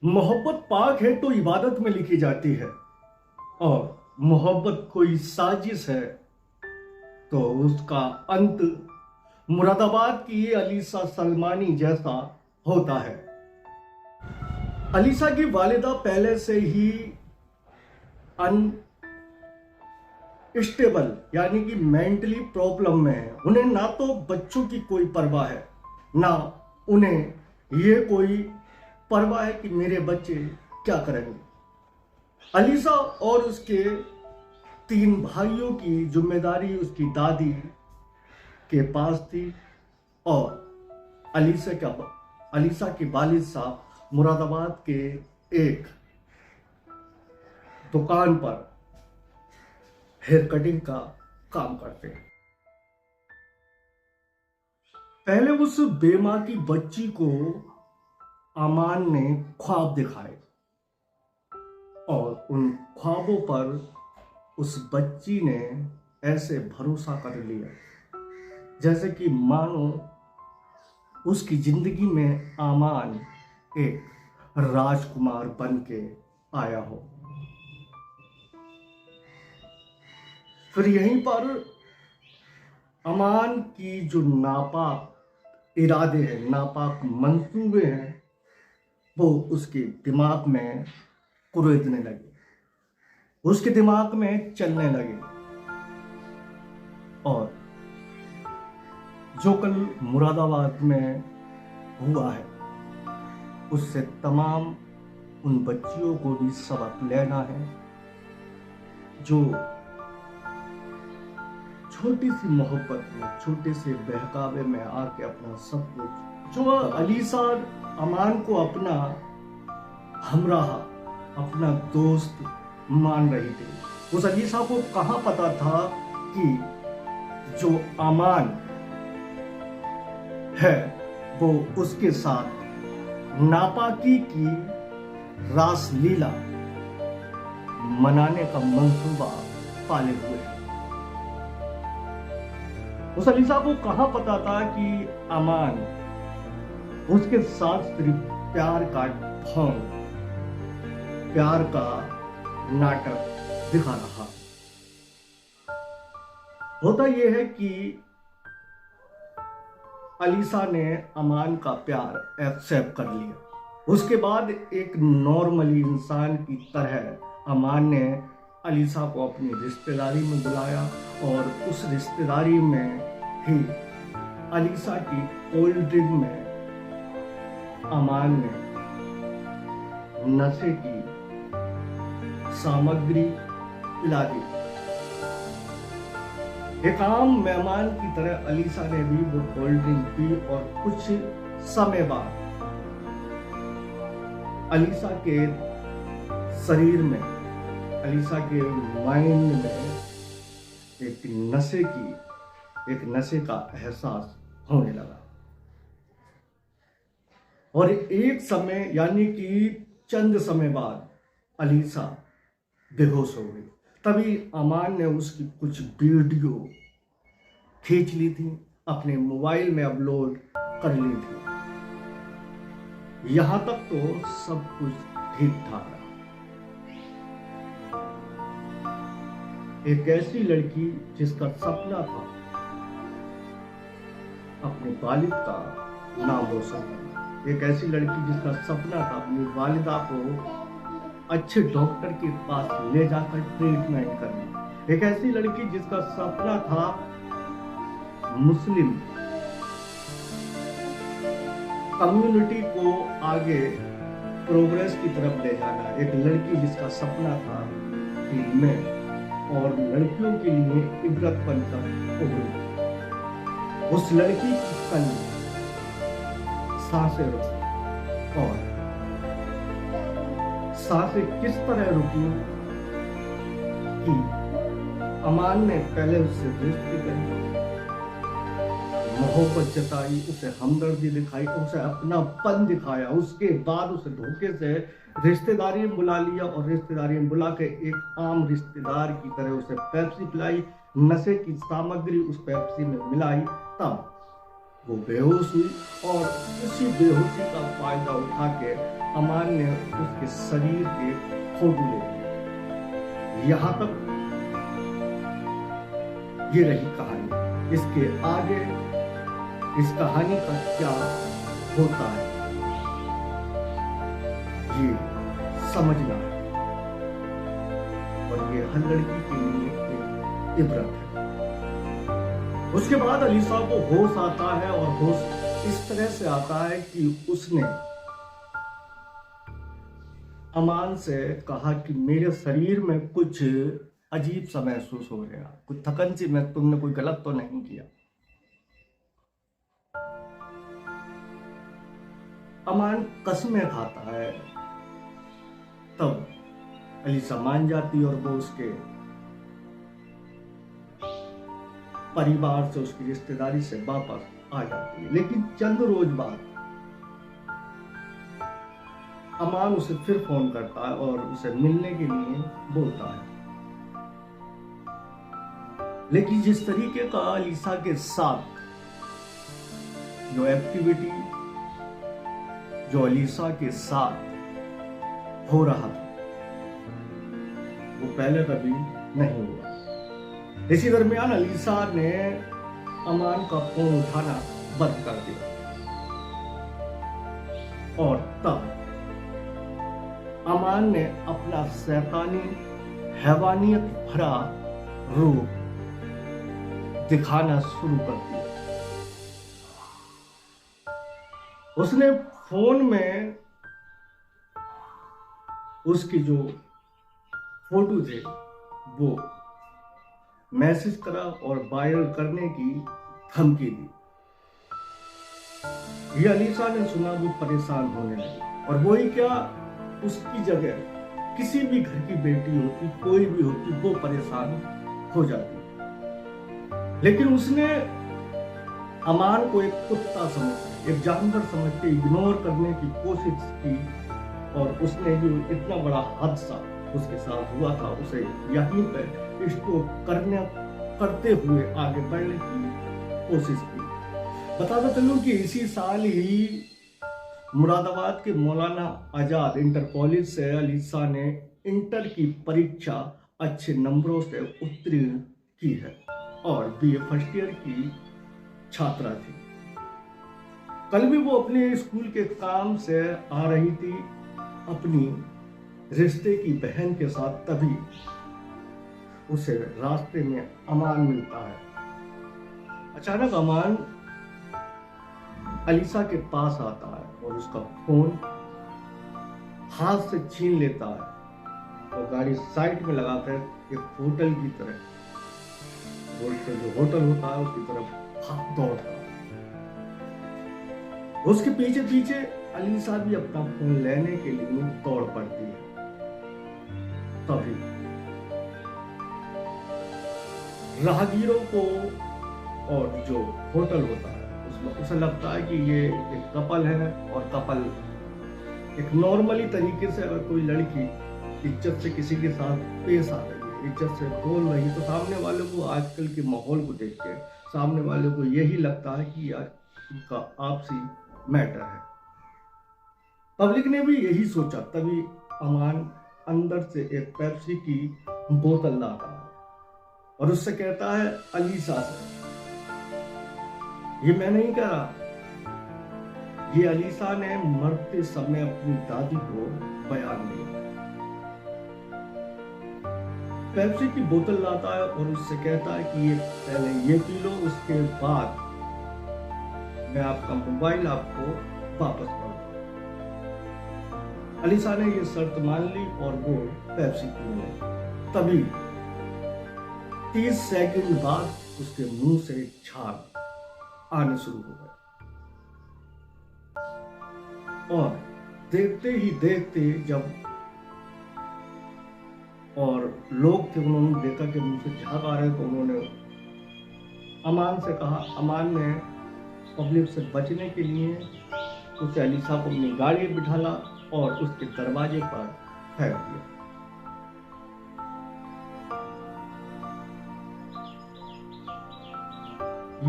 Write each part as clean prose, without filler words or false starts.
मोहब्बत पाक है तो इबादत में लिखी जाती है, और मोहब्बत कोई साजिश है तो उसका अंत मुरादाबाद की अलीसा सलमानी जैसा होता है। अलीसा की वालिदा पहले से ही अनस्टेबल यानी कि मेंटली प्रॉब्लम में है। उन्हें ना तो बच्चों की कोई परवाह है, ना उन्हें ये कोई परवाह है कि मेरे बच्चे क्या करेंगे। अलीसा और उसके 3 भाइयों की जिम्मेदारी उसकी दादी के पास थी, और अलीसा के वालिद साहब मुरादाबाद के एक दुकान पर हेयर कटिंग का काम करते हैं। पहले उस बेमां की बच्ची को अमान ने ख्वाब दिखाए, और उन ख्वाबों पर उस बच्ची ने ऐसे भरोसा कर लिया जैसे कि मानो उसकी जिंदगी में अमान एक राजकुमार बन के आया हो। फिर यहीं पर अमान की जो नापाक इरादे हैं, नापाक मंसूबे हैं, वो उसके दिमाग में कुरेदने लगे, उसके दिमाग में चलने लगे। और जो कल मुरादाबाद में हुआ है, उससे तमाम उन बच्चियों को भी सबक लेना है जो छोटी सी मोहब्बत में, छोटे से बहकावे में आके अपना सब कुछ, जो अलीसा अमान को अपना हमराह, अपना दोस्त मान रही थी, उस अलीसा को कहाँ पता था कि जो अमान है वो उसके साथ नापाकी की रासलीला मनाने का मंसूबा पाले हुए है। उस अलीसा को कहां पता था कि अमान उसके साथ सिर्फ प्यार का ढोंग, प्यार का नाटक दिखा रहा। होता यह है कि अलीसा ने अमान का प्यार एक्सेप्ट कर लिया। उसके बाद एक नॉर्मली इंसान की तरह अमान ने अलीसा को अपनी रिश्तेदारी में बुलाया, और उस रिश्तेदारी में ही अलीसा की कोल्ड ड्रिंक में अमान ने नशे की सामग्री पिला दी। एक आम मेहमान की तरह अलीसा ने भी वो कोल्ड ड्रिंक पी, और कुछ समय बाद अलीसा के शरीर में, अलीसा के माइंड में एक नशे का एहसास होने लगा। और एक समय यानी कि चंद समय बाद अलीसा बेहोश हो गई। तभी अमान ने उसकी कुछ वीडियो खींच ली थी, अपने मोबाइल में अपलोड कर ली थी। यहां तक तो सब कुछ ठीक ठाक रहा। एक ऐसी लड़की जिसका सपना था अपने वालिद का नाम रोशन करना, एक ऐसी लड़की जिसका सपना था अपनी वालिदा को अच्छे डॉक्टर के पास ले जाकर ट्रीटमेंट करना, एक ऐसी लड़की जिसका सपना था मुस्लिम कम्युनिटी को आगे प्रोग्रेस की तरफ ले जाना, एक लड़की जिसका सपना था कि मैं और लड़कियों के लिए इबरत बनकर उभरूं। उस लड़की की कल सांसें रुकी, और सांसें किस तरह रुकी कि अमान ने पहले उससे दोस्ती करी, मोहब्बत जताई, उसे हमदर्दी दिखाई, उसे अपनापन दिखाया। उसके बाद उसे धोखे से रिश्तेदारी में बुला लिया, और रिश्तेदारी में बुला के एक आम रिश्तेदार की तरह उसे पेप्सी पिलाई, नशे की सामग्री उस पेप्सी में मिलाई। तब वो बेहोश हुई और इसी बेहोशी का फायदा उठा के अमान ने उसके शरीर के फोटो ले लिए। यहाँ तक ये रही कहानी। इसके आगे इस कहानी का क्या होता है ये समझना है, और ये हर लड़की के लिए एक इबरत है। उसके बाद अलीसा को होश आता है, और होश इस तरह से आता है कि उसने अमान से कहा कि मेरे शरीर में कुछ अजीब सा महसूस हो रहा है, कुछ थकन सी, मैं तुमने कोई गलत तो नहीं किया। अमान कसमें खाता है, तब अलीसा मान जाती और वो उसके परिवार से, उसकी रिश्तेदारी से वापस आ जाती है। लेकिन चंद रोज बाद अमान उसे फिर फोन करता है और उसे मिलने के लिए बोलता है। लेकिन जिस तरीके का अलीसा के साथ जो एक्टिविटी जो अलीसा के साथ हो रहा था वो पहले कभी नहीं हुआ। इसी दरमियान अलीसा ने अमान का फोन उठाना बंद कर दिया, और तब अमान ने अपना शैतानी हैवानियत भरा रूप दिखाना शुरू कर दिया। उसने फोन में उसकी जो फोटो थे वो मैसेज करा और वायरल करने की धमकी दी। ये अलीसा ने सुना, वो परेशान होने लगी, और वही क्या, उसकी जगह किसी भी घर की बेटी होती, कोई भी होती, वो परेशान हो जाती। लेकिन उसने अमान को एक कुत्ता समझ, एक जानवर समझ के इग्नोर करने की कोशिश की, और उसने जो इतना बड़ा हादसा उसके साथ हुआ था उसे यहीं पर इसको करते हुए आगे बढ़ने की कोशिश की। बताता चलूं कि इसी साल ही मुरादाबाद के मौलाना आजाद इंटर कॉलेज से अलीसा ने इंटर की परीक्षा अच्छे नंबरों से उत्तीर्ण की है और बीए फर्स्ट ईयर की छात्रा थी। कल भी वो अपने स्कूल के काम से आ रही थी अपनी रिश्ते की बहन के साथ, तभी उसे रास्ते में अमान मिलता है। अचानक अमान अलीसा के पास आता है और उसका फोन हाथ से छीन लेता है और गाड़ी साइड में लगाकर एक होटल की तरफ, जो होटल होता है उसकी तरफ भाग दौड़ता है। उसके पीछे पीछे अलीसा भी अपना फोन लेने के लिए दौड़ पड़ती है। तभी राहगीरों को और जो होटल होता है उसमें उसे लगता है कि ये एक कपल है, और कपल एक नॉर्मली तरीके से अगर कोई लड़की इज्जत से किसी के साथ पेश आ रही है, इज्जत से बोल रही, तो सामने वाले को आजकल के माहौल को देख के सामने वाले को यही लगता है कि यार इनका आपसी मैटर है। पब्लिक ने भी यही सोचा। तभी अमान अंदर से एक पेप्सी की बोतल लाता है और उससे कहता है अलीसा से, ये मैं नहीं कह रहा, ये अलीसा ने मरते समय अपनी दादी को बयान दिया। पेप्सी की बोतल लाता है और उससे कहता है कि ये पहले ये पी लो, उसके बाद मैं आपका मोबाइल आपको वापस कर दूं। अलीसा ने ये शर्त मान ली और वो पेप्सी पी ली। तभी 30 सेकंड बाद उसके मुंह से झाग आने शुरू हो गए, और देखते ही देखते जब और लोग थे उन्होंने देखा कि मुंह से झाग आ रहे, तो उन्होंने अमान से कहा। अमान ने पब्लिक से बचने के लिए उसे अलीसा को अपनी गाड़ी में बिठाला और उसके दरवाजे पर फेंक दिया।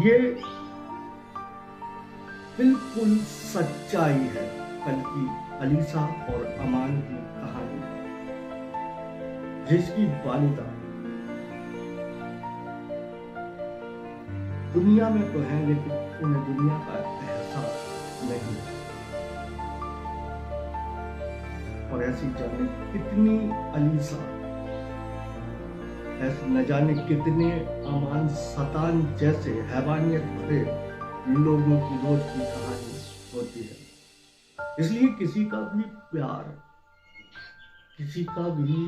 ये बिल्कुल सच्चाई है कल की अलीसा और अमान की कहानी, जिसकी वालिदा दुनिया में तो है लेकिन उन्हें दुनिया का एहसास नहीं। और ऐसी जाने कितनी अलीसा, ऐसे न जाने कितने अमान सतान जैसे हैवानियत भरे लोगों की रोज की कहानी होती है। इसलिए किसी का भी प्यार, किसी का भी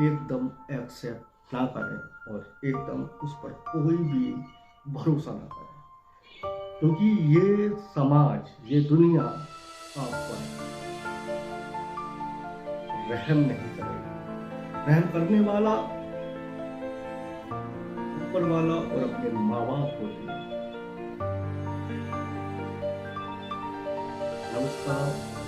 एकदम एक्सेप्ट ना करें और एकदम उस पर कोई भी भरोसा ना करें, क्योंकि ये समाज, ये दुनिया आप पर रहम नहीं करेगा। रहम करने वाला ऊपर वाला और अपने माँ बाप होते हैं। नमस्कार।